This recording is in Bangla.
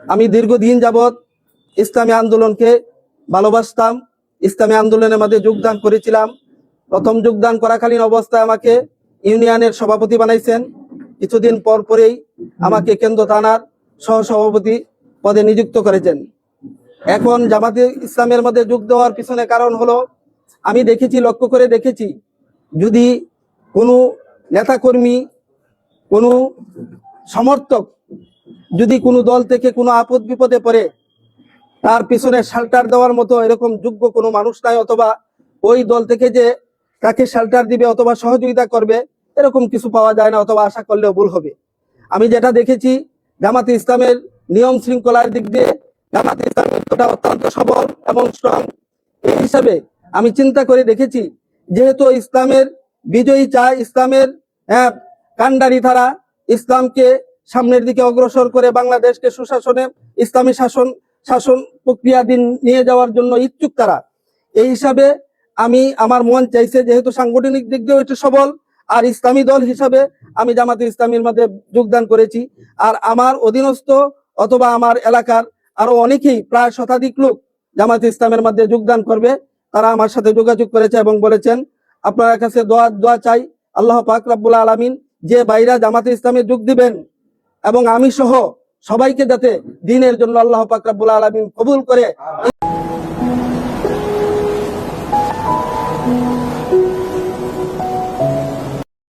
আমি দীর্ঘদিন যাবৎ ইসলামী আন্দোলনকে ভালোবাসতাম, ইসলামী আন্দোলনের মধ্যে যোগদান করেছিলাম। প্রথম যোগদান করাকালীন অবস্থায় আমাকে ইউনিয়নের সভাপতি বানাইছেন। কিছুদিন পর পরেই আমাকে কেন্দ্র থানার সহসভাপতি পদে নিযুক্ত করেছেন। এখন জামাতে ইসলামের মধ্যে যোগ দেওয়ার পিছনে কারণ হলো, আমি দেখেছি, লক্ষ্য করে দেখেছি, যদি কোনো নেতাকর্মী, কোনো সমর্থক যদি কোনো দল থেকে কোনো আপদ বিপদে পড়ে, তার পিছনে শেল্টার দেওয়ার মতো এরকম যোগ্য কোনো মানুষ নাই, অথবা ওই দল থেকে যে তাকে শেল্টার দিবে অথবা সহযোগিতা করবে, এরকম কিছু পাওয়া যায় না, অথবা আশা করলেও ভুল হবে। আমি যেটা দেখেছি, জামাতে ইসলামের নিয়ম শৃঙ্খলার দিক দিয়ে জামাতে ইসলামের অত্যন্ত সবল এবং স্ট্রং। এই হিসাবে আমি চিন্তা করে দেখেছি, যেহেতু ইসলামের বিজয়ী চায়, ইসলামের কান্ডারি তারা, ইসলামকে সামনের দিকে অগ্রসর করে বাংলাদেশকে সুশাসনে, ইসলামী শাসন প্রক্রিয়া দিন নিয়ে যাওয়ার জন্য ইচ্ছুক তারা। এই হিসাবে আমার মন চাইছে, যেহেতু সাংগঠনিক দিক দিয়েও একটু সবল, আর ইসলামী দল হিসাবে আমি জামাতে ইসলামীর মধ্যে যোগদান করেছি। আর আমার অধীনস্থ অথবা আমার এলাকার আরো অনেকেই, প্রায় শতাধিক লোক জামাতে ইসলামের মধ্যে যোগদান করবে। তারা আমার সাথে যোগাযোগ করেছে এবং বলেছেন, আপনার কাছে দোয়া চাই, আল্লাহ পাক রব্বুল আলামিন যে ভাইরা জামাতে ইসলামে যোগ দিবেন এবং আমি সহ সবাইকে যাতে দ্বীনের জন্য আল্লাহ পাক রব্বুল আলামিন কবুল করে